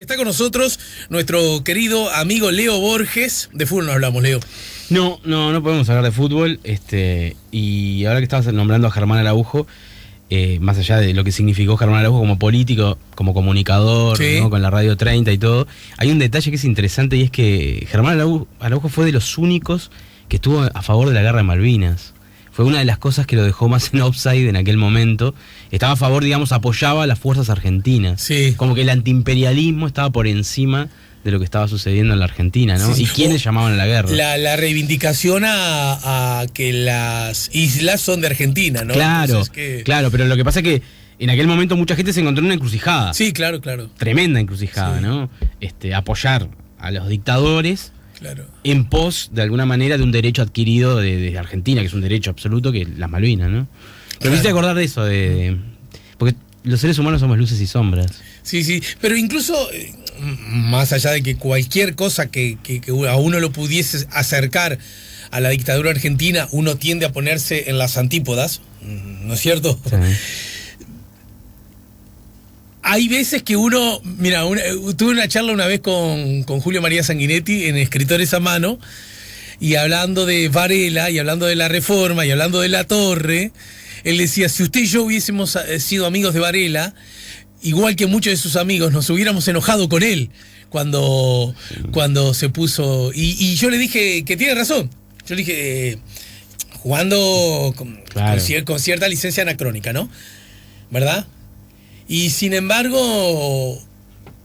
Está con nosotros nuestro querido amigo Leo Borges. De fútbol no hablamos, Leo. No podemos hablar de fútbol. Y ahora que estabas nombrando a Germán Araujo, más allá de lo que significó Germán Araujo como político, como comunicador, sí, ¿no? Con la Radio 30 y todo, hay un detalle que es interesante y es que Germán Araujo fue de los únicos que estuvo a favor de la guerra de Malvinas. Fue una de las cosas que lo dejó más en offside en aquel momento. Estaba a favor, digamos, apoyaba a las fuerzas argentinas. Sí. Como que el antiimperialismo estaba por encima de lo que estaba sucediendo en la Argentina, ¿no? Sí, ¿Y quiénes llamaban a la guerra? La reivindicación a que las islas son de Argentina, ¿no? Claro, Entonces, claro, pero lo que pasa es que en aquel momento mucha gente se encontró en una encrucijada. Sí, claro. Tremenda encrucijada, sí, ¿no? Apoyar a los dictadores, claro, en pos, de alguna manera, de un derecho adquirido de Argentina, que es un derecho absoluto, que es las Malvinas, ¿no? Pero me hice acordar de eso, porque los seres humanos somos luces y sombras. Sí, pero incluso, más allá de que cualquier cosa que a uno lo pudiese acercar a la dictadura argentina, uno tiende a ponerse en las antípodas, ¿no es cierto? Sí. Hay veces que uno, mira, tuve una charla una vez con Julio María Sanguinetti en Escritores a Mano, y hablando de Varela, y hablando de la Reforma, y hablando de La Torre, él decía, si usted y yo hubiésemos sido amigos de Varela, igual que muchos de sus amigos, nos hubiéramos enojado con él cuando se puso, y yo le dije que tiene razón, yo le dije, jugando con cierta licencia anacrónica, ¿no? ¿Verdad? Y sin embargo,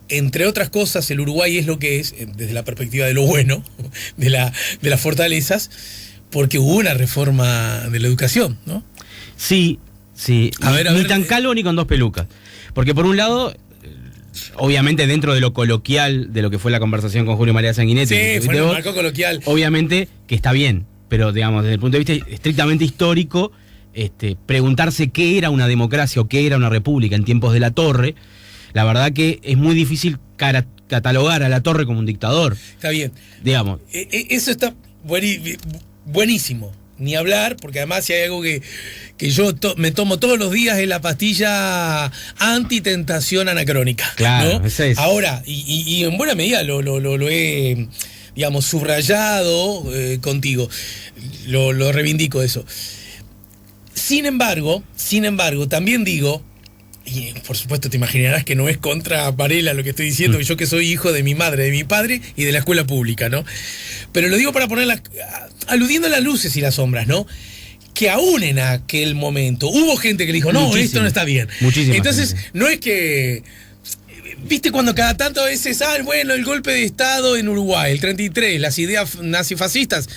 entre otras cosas, el Uruguay es lo que es, desde la perspectiva de lo bueno, de las fortalezas, porque hubo una reforma de la educación, ¿no? Sí. Ni tan calvo ni con dos pelucas. Porque por un lado, obviamente dentro de lo coloquial, de lo que fue la conversación con Julio María Sanguinetti, sí, fue un marco coloquial. Obviamente que está bien, pero digamos, desde el punto de vista estrictamente histórico, preguntarse qué era una democracia o qué era una república en tiempos de La Torre, la verdad que es muy difícil catalogar a La Torre como un dictador. Está bien. Digamos. Eso está buenísimo. Ni hablar, porque además si hay algo que yo me tomo todos los días es la pastilla antitentación anacrónica. Claro, ¿no? Ese es. Ahora, y en buena medida lo he, digamos, subrayado contigo. Lo reivindico eso. Sin embargo, también digo, y por supuesto te imaginarás que no es contra Varela lo que estoy diciendo, yo que soy hijo de mi madre, de mi padre y de la escuela pública, ¿no? Pero lo digo para poner aludiendo a las luces y las sombras, ¿no? Que aún en aquel momento hubo gente que le dijo, no, esto no está bien. Muchísima Entonces, gente. No es que... ¿Viste cuando cada tanto veces, bueno, el golpe de Estado en Uruguay, el 33, las ideas nazifascistas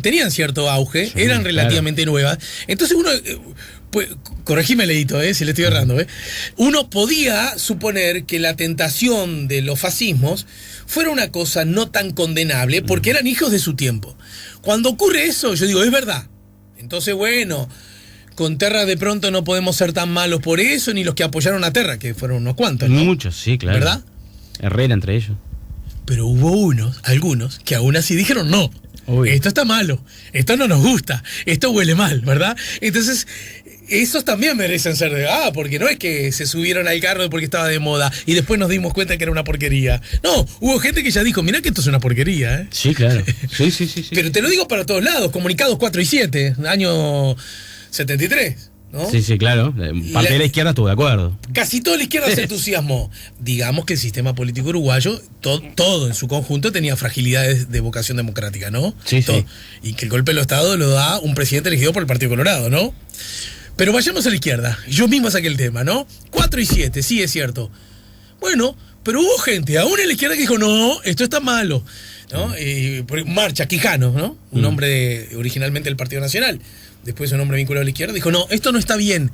tenían cierto auge, sí, eran relativamente nuevas? Entonces uno, pues, corregime, Leito, si le estoy errando, uno podía suponer que la tentación de los fascismos fuera una cosa no tan condenable porque eran hijos de su tiempo. Cuando ocurre eso, yo digo, es verdad. Entonces, bueno, con Terra de pronto no podemos ser tan malos por eso, ni los que apoyaron a Terra, que fueron unos cuantos, ¿no? Muchos, sí, claro. ¿Verdad? Herrera entre ellos. Pero hubo algunos, que aún así dijeron no. Uy. Esto está malo, esto no nos gusta, esto huele mal, ¿verdad? Entonces, esos también merecen ser porque no es que se subieron al carro porque estaba de moda y después nos dimos cuenta que era una porquería. No, hubo gente que ya dijo, mirá que esto es una porquería, Sí, claro. Sí. Pero te lo digo para todos lados, comunicados 4 y 7, año 73. ¿No? Sí, claro. Parte de la izquierda estuvo de acuerdo. Casi toda la izquierda se entusiasmó. Digamos que el sistema político uruguayo, todo en su conjunto, tenía fragilidades de vocación democrática, ¿no? Sí. Y que el golpe de Estado lo da un presidente elegido por el Partido Colorado, ¿no? Pero vayamos a la izquierda. Yo mismo saqué el tema, ¿no? 4 y 7, sí, es cierto. Bueno, pero hubo gente, aún en la izquierda, que dijo, no, esto está malo, ¿no? Marcha, Quijano, ¿no? Un hombre originalmente del Partido Nacional. Después un hombre vinculado a la izquierda dijo, no, esto no está bien.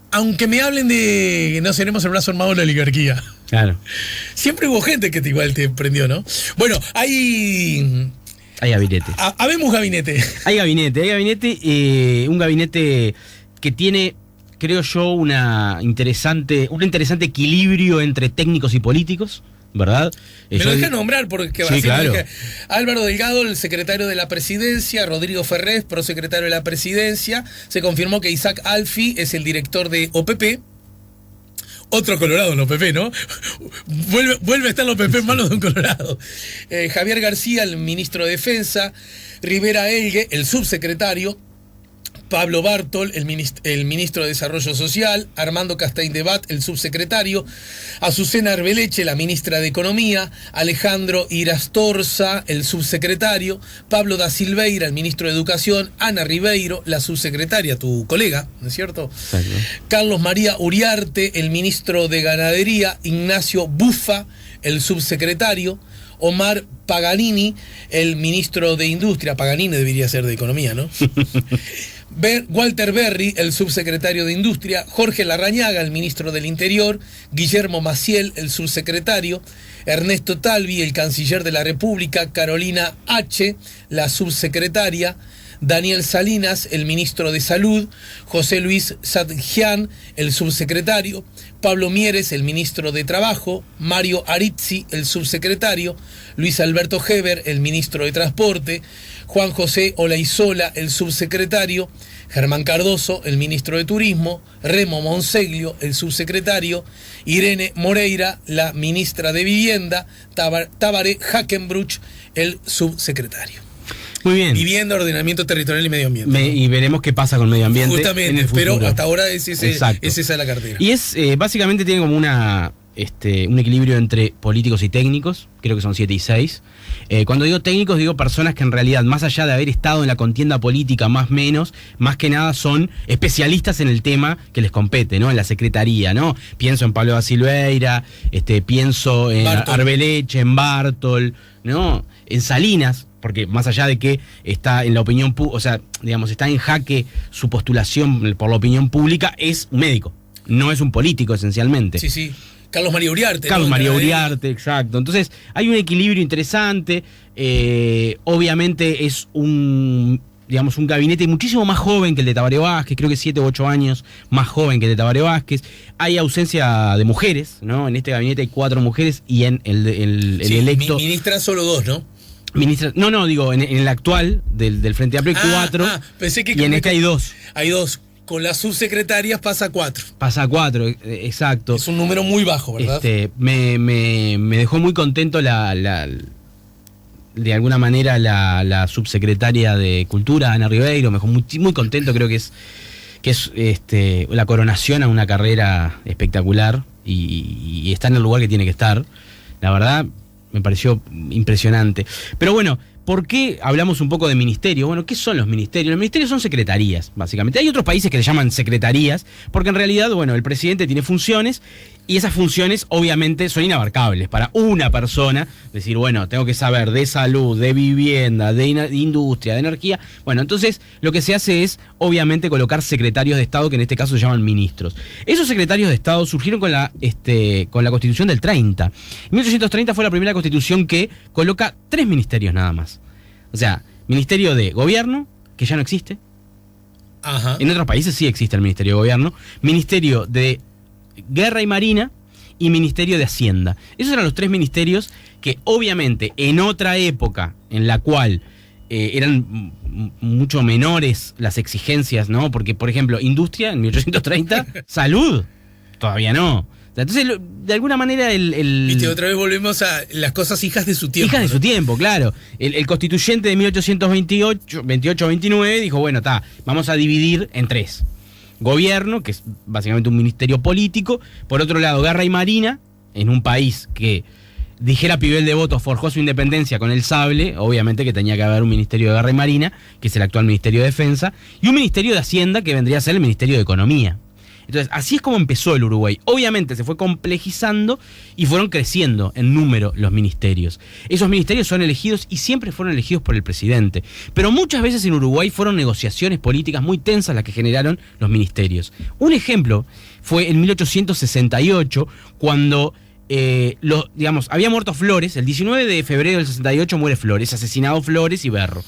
Aunque me hablen de que no seremos el brazo armado de la oligarquía. Claro. Siempre hubo gente que igual te prendió, ¿no? Bueno, hay gabinete. Habemos gabinete. Hay gabinete, un gabinete que tiene, creo yo, un interesante equilibrio entre técnicos y políticos. ¿Verdad? Me lo deja nombrar porque sí, claro. Álvaro Delgado, el secretario de la presidencia, Rodrigo Ferrés, prosecretario de la presidencia. Se confirmó que Isaac Alfi es el director de OPP. Otro Colorado en los PP, ¿no? Vuelve a estar los PP en manos de un Colorado. Javier García, el ministro de Defensa. Rivera Elgue, el subsecretario. Pablo Bartol, el ministro de Desarrollo Social. Armando Castaing-Debat, el subsecretario. Azucena Arbeleche, la ministra de Economía. Alejandro Irastorza, el subsecretario. Pablo da Silveira, el ministro de Educación. Ana Ribeiro, la subsecretaria, tu colega, ¿no es cierto? Exacto. Carlos María Uriarte, el ministro de Ganadería. Ignacio Bufa, el subsecretario. Omar Paganini, el ministro de Industria. Paganini debería ser de Economía, ¿no? Walter Berry, el subsecretario de Industria. Jorge Larrañaga, el ministro del Interior. Guillermo Maciel, el subsecretario. Ernesto Talvi, el canciller de la República. Carolina H., la subsecretaria. Daniel Salinas, el ministro de Salud. José Luis Sadjian, el subsecretario. Pablo Mieres, el ministro de Trabajo. Mario Arizzi, el subsecretario. Luis Alberto Heber, el ministro de Transporte. Juan José Olaizola, el subsecretario. Germán Cardoso, el ministro de Turismo. Remo Monseglio, el subsecretario. Irene Moreira, la ministra de Vivienda. Tabaré Hackenbruch, el subsecretario. Muy bien. Vivienda, ordenamiento territorial y medio ambiente. ¿No? Y veremos qué pasa con medio ambiente. Justamente, en el futuro. pero hasta ahora es esa la cartera. Y es básicamente tiene como un equilibrio entre políticos y técnicos, creo que son 7 y 6. Cuando digo técnicos, digo personas que en realidad, más allá de haber estado en la contienda política más que nada son especialistas en el tema que les compete, ¿no? En la secretaría, ¿no? Pienso en Pablo da Silveira, pienso en Arbeleche, en Bartol, ¿no? En Salinas, porque más allá de que está en la opinión pública, o sea, digamos, está en jaque su postulación por la opinión pública, es un médico, no es un político esencialmente. Sí, sí. Carlos María Uriarte. Carlos María Uriarte, exacto. Entonces, hay un equilibrio interesante. Obviamente es un gabinete muchísimo más joven que el de Tabaré Vázquez, creo que 7 u 8 años más joven que el de Tabaré Vázquez. Hay ausencia de mujeres, ¿no? En este gabinete hay 4 mujeres y en el electo... Ministra solo 2, ¿no? Ministra, no, digo, en el actual del Frente Amplio hay 4. Pensé que y en este hay 2. Hay 2. Con las subsecretarias pasa 4. Pasa 4, exacto. Es un número muy bajo, ¿verdad? Me dejó muy contento de alguna manera la subsecretaria de Cultura, Ana Ribeiro, me dejó muy contento, creo que es la coronación a una carrera espectacular y está en el lugar que tiene que estar. La verdad, me pareció impresionante. Pero bueno, ¿por qué hablamos un poco de ministerio? Bueno, ¿qué son los ministerios? Los ministerios son secretarías, básicamente. Hay otros países que le llaman secretarías, porque en realidad, bueno, el presidente tiene funciones y esas funciones obviamente son inabarcables para una persona. Decir, bueno, tengo que saber de salud, de vivienda, de industria, de energía. Bueno, entonces lo que se hace es, obviamente, colocar secretarios de Estado, que en este caso se llaman ministros. Esos secretarios de Estado surgieron con la Constitución del 30. En 1830 fue la primera Constitución que coloca 3 ministerios nada más. O sea, Ministerio de Gobierno, que ya no existe. Ajá. En otros países sí existe el Ministerio de Gobierno. Ministerio de Guerra y Marina y Ministerio de Hacienda. Esos eran los 3 ministerios que obviamente en otra época en la cual eran mucho menores las exigencias, ¿no? Porque, por ejemplo, industria en 1830, salud, todavía no. Entonces, de alguna manera, Viste, otra vez volvemos a las cosas hijas de su tiempo. Hijas de su tiempo, claro. El constituyente de 1828-29 dijo, bueno, vamos a dividir en 3. Gobierno, que es básicamente un ministerio político. Por otro lado, Guerra y Marina, en un país que, dijera Pibel de Voto, forjó su independencia con el sable, obviamente que tenía que haber un Ministerio de Guerra y Marina, que es el actual Ministerio de Defensa, y un Ministerio de Hacienda, que vendría a ser el Ministerio de Economía. Entonces, así es como empezó el Uruguay. Obviamente se fue complejizando y fueron creciendo en número los ministerios. Esos ministerios son elegidos y siempre fueron elegidos por el presidente. Pero muchas veces en Uruguay fueron negociaciones políticas muy tensas las que generaron los ministerios. Un ejemplo fue en 1868, cuando había muerto Flores. El 19 de febrero del 68 muere Flores, asesinado Flores y Berro.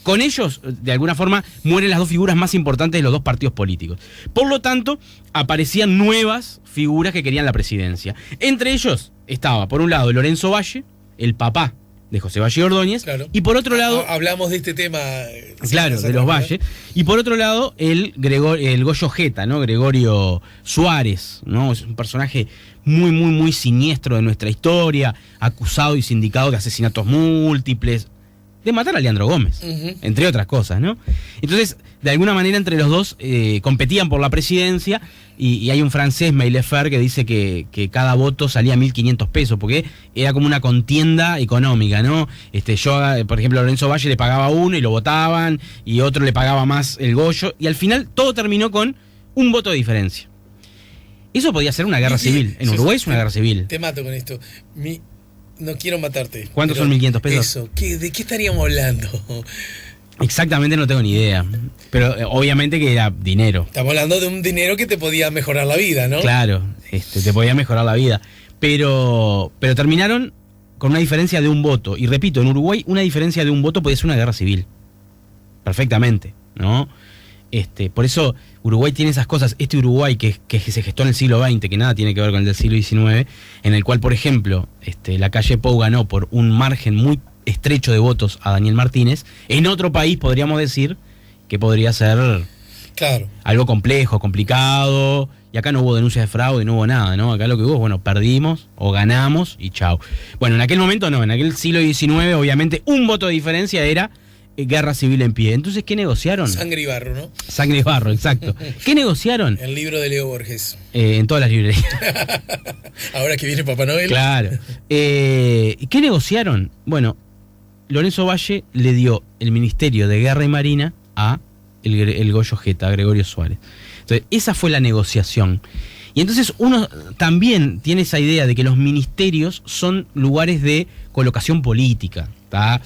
Con ellos, de alguna forma, mueren las 2 figuras más importantes de los 2 partidos políticos. Por lo tanto, aparecían nuevas figuras que querían la presidencia. Entre ellos estaba, por un lado, Lorenzo Valle, el papá de José Valle Ordóñez, Claro. y por otro lado... Hablamos de este tema. Claro, de los Valles. Y por otro lado, el Goyo Jeta, ¿no? Gregorio Suárez, ¿no? Es un personaje muy, muy, muy siniestro de nuestra historia, acusado y sindicado de asesinatos múltiples, de matar a Leandro Gómez, entre otras cosas, ¿no? Entonces, de alguna manera, entre los dos competían por la presidencia, y hay un francés, Maillefert, que dice que cada voto salía 1.500 pesos, porque era como una contienda económica, ¿no? Yo, por ejemplo, a Lorenzo Valle le pagaba uno y lo votaban, y otro le pagaba más el Goyo, y al final todo terminó con un voto de diferencia. Eso podía ser una guerra civil. En Uruguay es una guerra civil. Te mato con esto. No quiero matarte. ¿Cuántos son 1.500 pesos? Eso, ¿de qué estaríamos hablando? Exactamente no tengo ni idea. Pero obviamente que era dinero. Estamos hablando de un dinero que te podía mejorar la vida, ¿no? Claro, te podía mejorar la vida. Pero terminaron con una diferencia de un voto. Y repito, en Uruguay una diferencia de un voto podía ser una guerra civil. Perfectamente, ¿no? Por eso Uruguay tiene esas cosas. Este Uruguay que se gestó en el siglo XX, que nada tiene que ver con el del siglo XIX, en el cual, por ejemplo, la calle Pou ganó por un margen muy estrecho de votos a Daniel Martínez. En otro país podríamos decir que podría ser algo complejo, complicado, y acá no hubo denuncias de fraude, no hubo nada, ¿no? Acá lo que hubo, bueno, perdimos o ganamos y chau. Bueno, en aquel momento no, en aquel siglo XIX obviamente un voto de diferencia era guerra civil en pie. Entonces, ¿qué negociaron? Sangre y barro, ¿no? Sangre y barro, exacto. ¿Qué negociaron? El libro de Leo Borges. En todas las librerías. Ahora que viene Papá Noel. Claro. ¿Qué negociaron? Bueno, Lorenzo Valle le dio el Ministerio de Guerra y Marina a el Goyo Jeta, a Gregorio Suárez. Entonces, esa fue la negociación. Y entonces uno también tiene esa idea de que los ministerios son lugares de colocación política, ¿tá?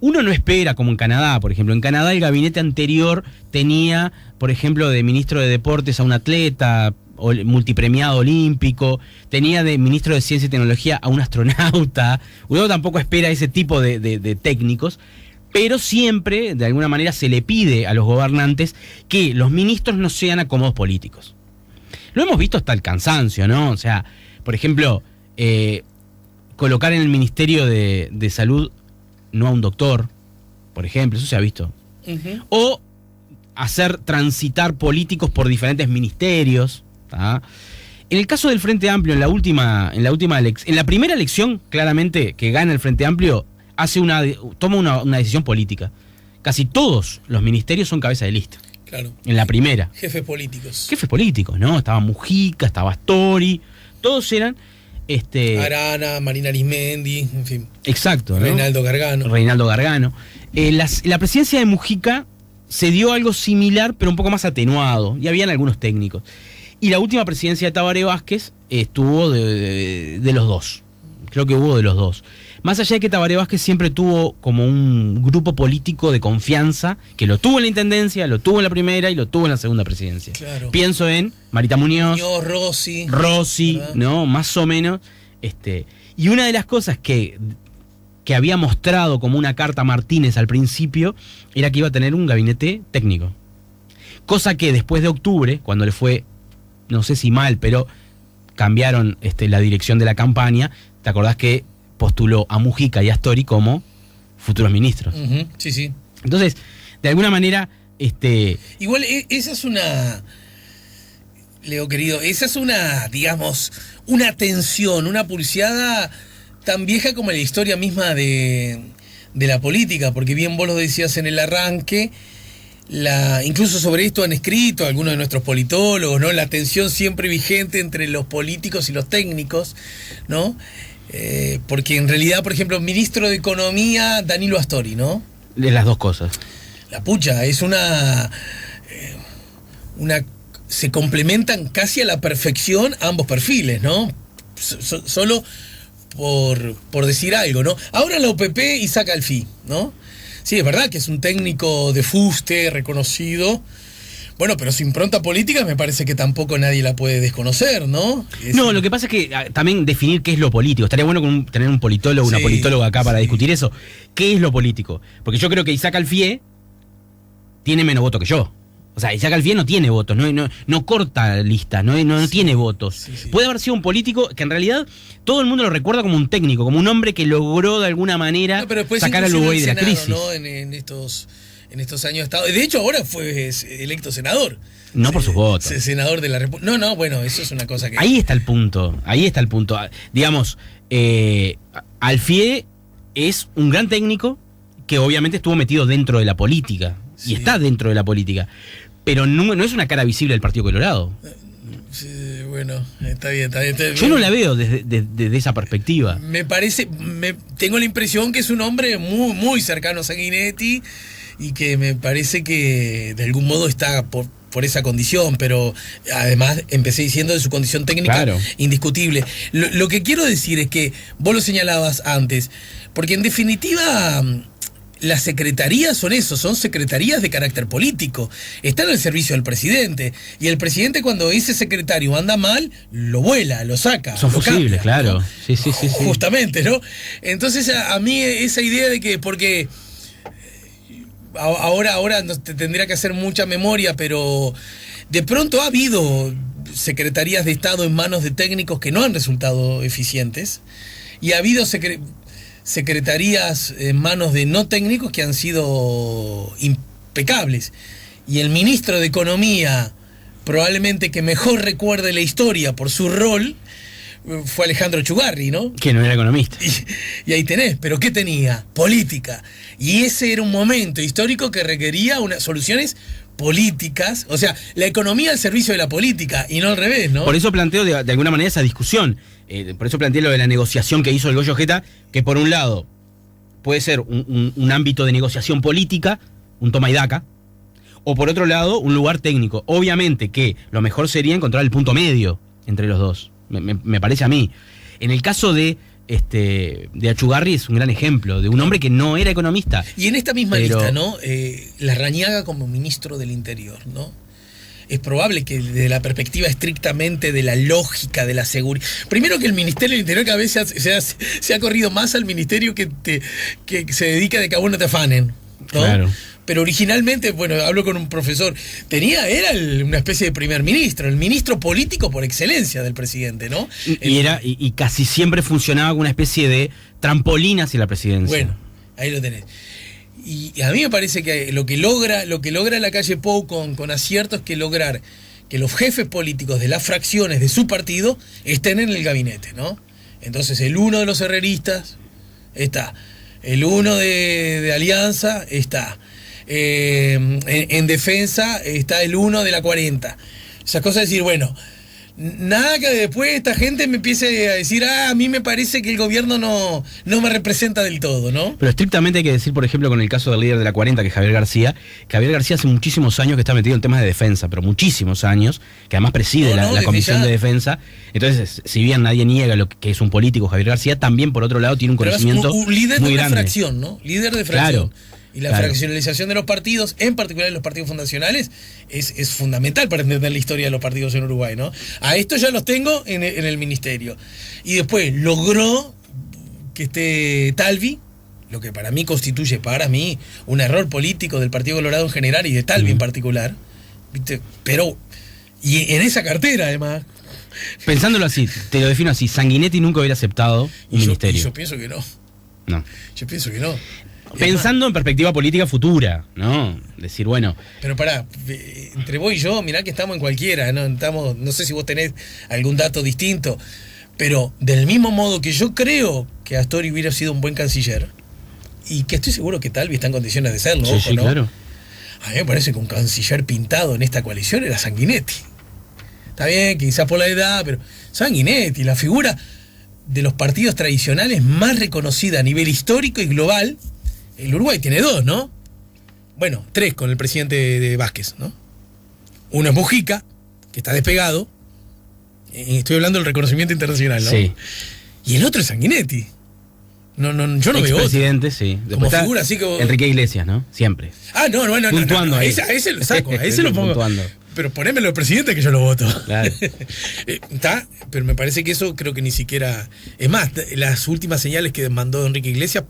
Uno no espera, como en Canadá, por ejemplo. En Canadá el gabinete anterior tenía, por ejemplo, de ministro de Deportes a un atleta multipremiado olímpico, tenía de ministro de Ciencia y Tecnología a un astronauta. Uno tampoco espera ese tipo de técnicos, pero siempre, de alguna manera, se le pide a los gobernantes que los ministros no sean acomodos políticos. Lo hemos visto hasta el cansancio, ¿no? O sea, por ejemplo, colocar en el Ministerio de Salud no a un doctor, por ejemplo, eso se ha visto. O hacer transitar políticos por diferentes ministerios, ¿tá? En el caso del Frente Amplio, en la primera elección, claramente, que gana el Frente Amplio, toma una decisión política. Casi todos los ministerios son cabeza de lista. Claro. En la primera. Jefes políticos. Jefes políticos, ¿no? Estaba Mujica, estaba Astori, todos eran... Arana, Marina Arismendi, en fin. Exacto, ¿no? Reinaldo Gargano. La presidencia de Mujica se dio algo similar, pero un poco más atenuado, y habían algunos técnicos. Y la última presidencia de Tabaré Vázquez estuvo de los dos. Creo que hubo de los dos. Más allá de que Tabaré Vázquez siempre tuvo como un grupo político de confianza, que lo tuvo en la intendencia, lo tuvo en la primera y lo tuvo en la segunda presidencia. Claro. Pienso en Marita Muñoz, Rossi, ¿verdad? ¿no? Más o menos. Y una de las cosas que había mostrado como una carta Martínez al principio era que iba a tener un gabinete técnico. Cosa que después de octubre, cuando le fue, no sé si mal, pero cambiaron la dirección de la campaña, ¿te acordás que postuló a Mujica y a Astori como futuros ministros? Sí, sí. Entonces, de alguna manera... Igual, esa es una... Leo, querido, esa es una, digamos, una tensión, una pulseada tan vieja como la historia misma de la política, porque bien vos lo decías en el arranque, incluso sobre esto han escrito algunos de nuestros politólogos, ¿no? La tensión siempre vigente entre los políticos y los técnicos, ¿no? Porque en realidad, por ejemplo, ministro de Economía, Danilo Astori, ¿no? De las dos cosas. La pucha, es una se complementan casi a la perfección ambos perfiles, ¿no? Solo por decir algo, ¿no? Ahora la OPP y saca el FI, ¿no? Sí, es verdad que es un técnico de fuste, reconocido. Bueno, pero su impronta política me parece que tampoco nadie la puede desconocer, ¿no? No, lo que pasa es que también definir qué es lo político. Estaría bueno tener un politólogo, una politóloga acá para discutir eso. ¿Qué es lo político? Porque yo creo que Isaac Alfie tiene menos voto que yo. O sea, Isaac Alfie no tiene votos, no corta listas, no tiene votos. Sí. Puede haber sido un político que en realidad todo el mundo lo recuerda como un técnico, como un hombre que logró de alguna manera sacar al Uruguay de la crisis. ¿No? En estos años de Estado. De hecho, ahora fue electo senador. No por sus votos. Senador de la República. No, bueno, eso es una cosa que... Ahí está el punto. Digamos, Alfie es un gran técnico que obviamente estuvo metido dentro de la política. Sí. Y está dentro de la política. Pero no es una cara visible del Partido Colorado. Sí, bueno, está bien. Yo no la veo desde esa perspectiva. Me parece, tengo la impresión que es un hombre muy, muy cercano a Sanguinetti y que me parece que de algún modo está por esa condición, pero además empecé diciendo de su condición técnica, claro, indiscutible. Lo que quiero decir es que vos lo señalabas antes, porque en definitiva... Las secretarías son secretarías de carácter político. Están al servicio del presidente. Y el presidente, cuando ese secretario anda mal, lo vuela, lo saca. Son fusibles, claro. ¿No? Sí. Justamente, ¿no? Entonces, a mí esa idea de que, porque ahora tendría que hacer mucha memoria, pero de pronto ha habido secretarías de Estado en manos de técnicos que no han resultado eficientes. Y ha habido secretarías en manos de no técnicos que han sido impecables. Y el ministro de Economía, probablemente que mejor recuerde la historia por su rol, fue Alejandro Echugarri, ¿no? Que no era economista. Y ahí tenés, pero ¿qué tenía? Política. Y ese era un momento histórico que requería unas soluciones políticas, o sea, la economía al servicio de la política y no al revés, ¿no? Por eso planteo de alguna manera esa discusión. Por eso planteé lo de la negociación que hizo el Goyo Jeta, que por un lado puede ser un ámbito de negociación política, un toma y daca, o por otro lado un lugar técnico. Obviamente que lo mejor sería encontrar el punto medio entre los dos, me parece a mí. En el caso de Echugarri es un gran ejemplo de un hombre que no era economista. Y en esta misma lista, ¿no? Larrañaga como ministro del Interior, ¿no? Es probable que desde la perspectiva estrictamente de la lógica, de la seguridad... Primero que el Ministerio del Interior cada vez se ha corrido más al ministerio que se dedica de que a vos no te afanen, ¿no? Claro. Pero originalmente, bueno, hablo con un profesor, era una especie de primer ministro, el ministro político por excelencia del presidente, ¿no? Y casi siempre funcionaba como una especie de trampolín hacia la presidencia. Bueno, ahí lo tenés. Y a mí me parece que lo que logra la calle Pou con acierto es que lograr que los jefes políticos de las fracciones de su partido estén en el gabinete, ¿no? Entonces el uno de los herreristas está, el uno de Alianza está, en defensa está el uno de la 40. Esas cosas de decir, bueno, nada que después esta gente me empiece a decir, a mí me parece que el gobierno no me representa del todo, ¿no? Pero estrictamente hay que decir, por ejemplo, con el caso del líder de la 40, que es Javier García hace muchísimos años que está metido en temas de defensa, pero muchísimos años, que además preside la Comisión de Defensa. Entonces, si bien nadie niega lo que es un político Javier García, también por otro lado tiene un conocimiento un líder muy de una grande. Fracción, ¿no? Líder de fracción. Claro. Y la fraccionalización de los partidos, en particular de los partidos fundacionales, es fundamental para entender la historia de los partidos en Uruguay, ¿no? A esto ya los tengo en el ministerio. Y después logró que esté Talvi, lo que para mí constituye un error político del Partido Colorado en general y de Talvi en particular. ¿Viste? Pero, y en esa cartera además. Pensándolo así, te lo defino así, Sanguinetti nunca hubiera aceptado un ministerio. Yo pienso que no. No. Yo pienso que no. Pensando en perspectiva política futura, ¿no? Decir, bueno... Pero pará, entre vos y yo, mirá que estamos en cualquiera, ¿no? No sé si vos tenés algún dato distinto, pero del mismo modo que yo creo que Astori hubiera sido un buen canciller, y que estoy seguro que Talvi está en condiciones de serlo, sí, ojo, sí, ¿no? Claro. A mí me parece que un canciller pintado en esta coalición era Sanguinetti. Está bien, quizás por la edad, pero Sanguinetti, la figura de los partidos tradicionales más reconocida a nivel histórico y global. El Uruguay tiene dos, ¿no? Bueno, tres con el presidente de Vázquez, ¿no? Uno es Mujica, que está despegado. Estoy hablando del reconocimiento internacional, ¿no? Sí. Y el otro es Sanguinetti. Yo no veo otro. Presidente, sí. Como figura así como... Enrique Iglesias, ¿no? Siempre. Bueno. Puntuando ahí. A ese lo saco, a ese lo pongo. Puntuando. Pero ponémelo de presidente que yo lo voto. Claro. ¿Está? Pero me parece que eso creo que ni siquiera... Es más, las últimas señales que mandó Enrique Iglesias,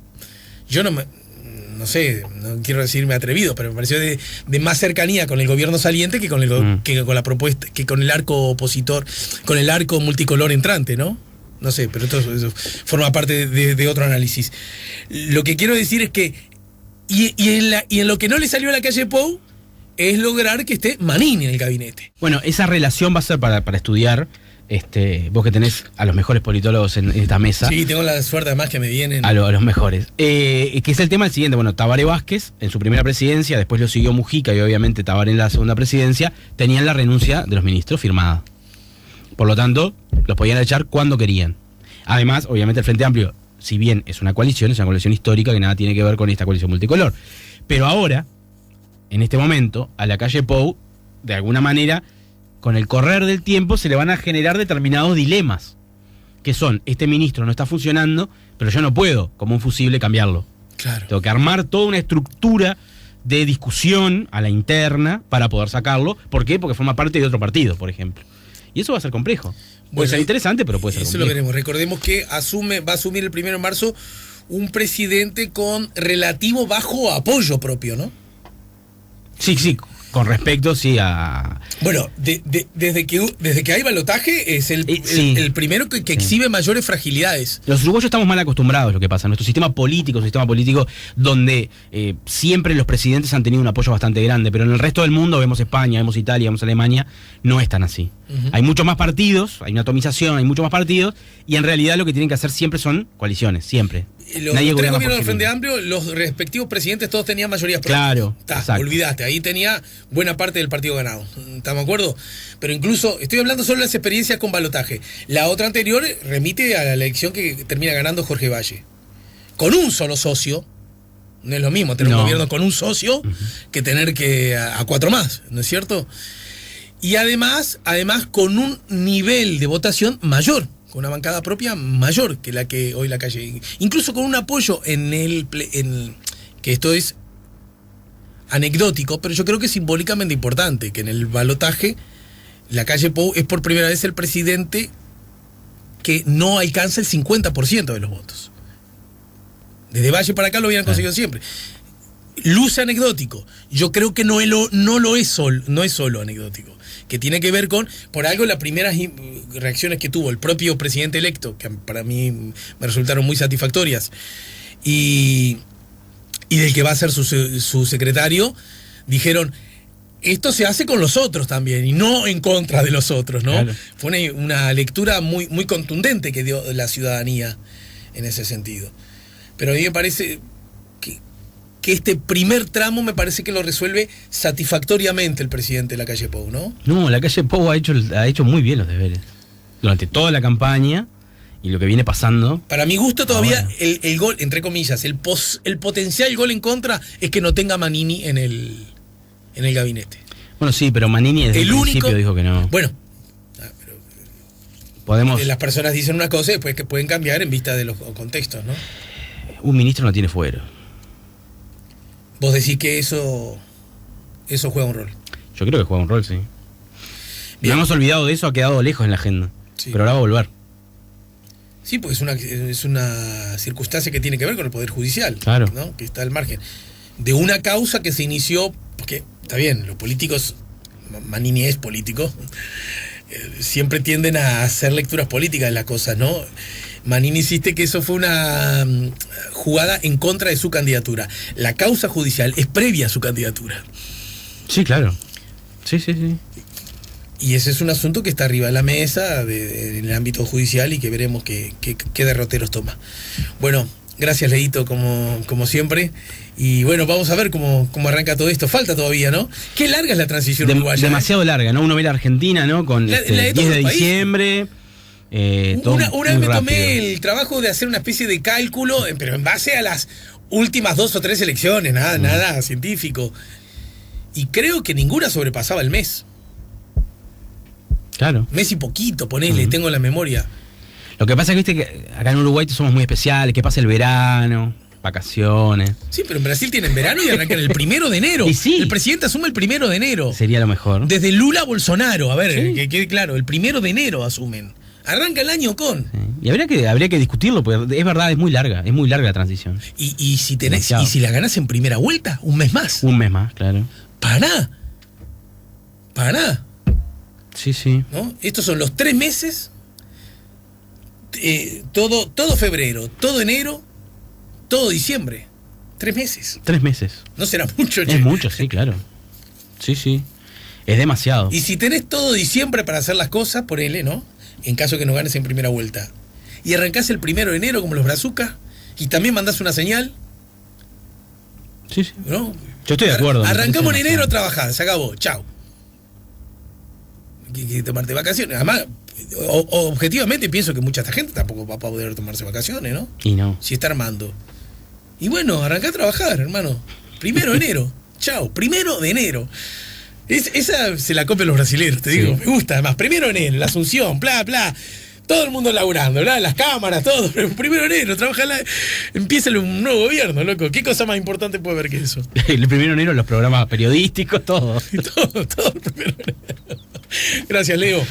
yo no no sé, no quiero decirme atrevido, pero me pareció de más cercanía con el gobierno saliente que con que con la propuesta, que con el arco opositor, con el arco multicolor entrante, ¿no? No sé, pero eso forma parte de otro análisis. Lo que quiero decir es que, y en lo que no le salió a la calle Pou, es lograr que esté Manini en el gabinete. Bueno, esa relación va a ser para estudiar. Vos que tenés a los mejores politólogos en esta mesa. Sí, tengo la suerte además que me vienen. A los mejores. Que es el tema el siguiente. Bueno, Tabaré Vázquez en su primera presidencia, después lo siguió Mujica y obviamente Tabaré en la segunda presidencia, tenían la renuncia de los ministros firmada. Por lo tanto, los podían echar cuando querían. Además, obviamente el Frente Amplio, si bien es una coalición histórica que nada tiene que ver con esta coalición multicolor. Pero ahora, en este momento, a la calle Pou, de alguna manera, con el correr del tiempo se le van a generar determinados dilemas, que son, este ministro no está funcionando, pero yo no puedo, como un fusible, cambiarlo. Claro. Tengo que armar toda una estructura de discusión a la interna para poder sacarlo. ¿Por qué? Porque forma parte de otro partido, por ejemplo. Y eso va a ser complejo. Puede ser interesante, pero puede ser complejo. Eso lo veremos. Recordemos que va a asumir el 1 de marzo un presidente con relativo bajo apoyo propio, ¿no? Sí, con respecto, sí, a... Bueno, desde que hay balotaje es el primero que exhibe mayores fragilidades. Los uruguayos estamos mal acostumbrados, lo que pasa. Nuestro sistema político es un sistema político donde siempre los presidentes han tenido un apoyo bastante grande, pero en el resto del mundo, vemos España, vemos Italia, vemos Alemania, no es tan así. Hay muchos más partidos, hay una atomización, hay muchos más partidos, y en realidad lo que tienen que hacer siempre son coaliciones, siempre. Los tres gobiernos del Frente Amplio, los respectivos presidentes todos tenían mayorías propias. Claro, olvidaste, ahí tenía buena parte del partido ganado. ¿Estamos de acuerdo? Pero incluso, estoy hablando solo de las experiencias con balotaje. La otra anterior remite a la elección que termina ganando Jorge Valle. Con un solo socio. No es lo mismo tener un gobierno con un socio que tener que a 4 más, ¿no es cierto? Y además con un nivel de votación mayor, con una bancada propia mayor que la que hoy la calle. Incluso con un apoyo que esto es anecdótico, pero yo creo que es simbólicamente importante, que en el balotaje la calle Pou es por primera vez el presidente que no alcanza el 50% de los votos. Desde Valle para acá lo habían conseguido siempre. Luce anecdótico. Yo creo que no es solo anecdótico, que tiene que ver con, por algo, las primeras reacciones que tuvo el propio presidente electo, que para mí me resultaron muy satisfactorias, y del que va a ser su secretario, dijeron, esto se hace con los otros también, y no en contra de los otros, ¿no? Claro. Fue una lectura muy, muy contundente que dio la ciudadanía en ese sentido. Pero a mí me parece que este primer tramo me parece que lo resuelve satisfactoriamente el presidente de la calle Pou, ¿no? No, la calle Pou ha hecho muy bien los deberes durante toda la campaña y lo que viene pasando. Para mi gusto todavía el gol, entre comillas, el potencial gol en contra es que no tenga Manini en el gabinete. Bueno, sí, pero Manini desde el principio dijo que no. Bueno, pero podemos... Las personas dicen una cosa y después que pueden cambiar en vista de los contextos, ¿no? Un ministro no tiene fuero. ¿Vos decís que eso juega un rol? Yo creo que juega un rol, sí. No hemos olvidado de eso, ha quedado lejos en la agenda. Sí. Pero ahora va a volver. Sí, porque es una circunstancia que tiene que ver con el Poder Judicial. Claro. ¿No? Que está al margen. De una causa que se inició, porque está bien, los políticos, Manini es político, siempre tienden a hacer lecturas políticas de las cosas, ¿no? Manini insiste que eso fue una jugada en contra de su candidatura. La causa judicial es previa a su candidatura. Sí, claro. Sí. Y ese es un asunto que está arriba de la mesa en el ámbito judicial y que veremos qué derroteros toma. Bueno, gracias, Leito, como siempre. Y bueno, vamos a ver cómo arranca todo esto. Falta todavía, ¿no? Qué larga es la transición uruguaya. Demasiado larga, ¿no? Uno ve la Argentina, ¿no? Con la de 10 de diciembre... Una vez me tomé el trabajo de hacer una especie de cálculo, pero en base a las últimas 2 o 3 elecciones, nada científico. Y creo que ninguna sobrepasaba el mes. Claro. Mes y poquito, ponele, tengo en la memoria. Lo que pasa es que, viste, que acá en Uruguay somos muy especiales, que pasa el verano, vacaciones. Sí, pero en Brasil tienen verano y arrancan el 1 de enero. Y sí. El presidente asume el 1 de enero. Sería lo mejor. Desde Lula a Bolsonaro, a ver, sí. Que quede claro, el 1 de enero asumen. Arranca el año con. Sí. Y habría que discutirlo, porque es verdad, es muy larga la transición. Y si tenés, Demasiado. y si la ganás en primera vuelta, un mes más. Un mes más, claro. Pará. Sí. ¿No? Estos son los 3 meses. Todo febrero, todo enero, todo diciembre. 3 meses. 3 meses. No será mucho, che. Es mucho, sí, claro. Sí. Es demasiado. Y si tenés todo diciembre para hacer las cosas, ponele, ¿no? En caso que no ganes en primera vuelta. Y arrancás el 1 de enero como los brazucas, y también mandás una señal, Sí. ¿no? Yo estoy de acuerdo. Arrancamos en enero a trabajar, se acabó, chao. Que tomarte vacaciones. Además, objetivamente pienso que mucha esta gente tampoco va a poder tomarse vacaciones, ¿no? Y no. Si está armando. Y bueno, arrancá a trabajar, hermano. 1 de enero, chao, 1 de enero. Esa se la copian los brasileños, te digo. Me gusta, además. 1 de enero, la Asunción, bla. Todo el mundo laburando, ¿verdad? Las cámaras, todo. Pero 1 de enero, empieza un nuevo gobierno, loco. ¿Qué cosa más importante puede haber que eso? El 1 de enero los programas periodísticos, todo. todo el 1 de enero. Gracias, Leo.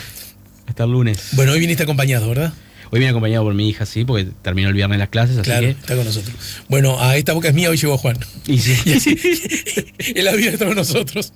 Hasta el lunes. Bueno, hoy viniste acompañado, ¿verdad? Hoy vine acompañado por mi hija, sí, porque terminó el viernes las clases, así Claro, que... está con nosotros. Bueno, a esta boca es mía, hoy llegó Juan. Y sí. Y así, en la vida de todos nosotros.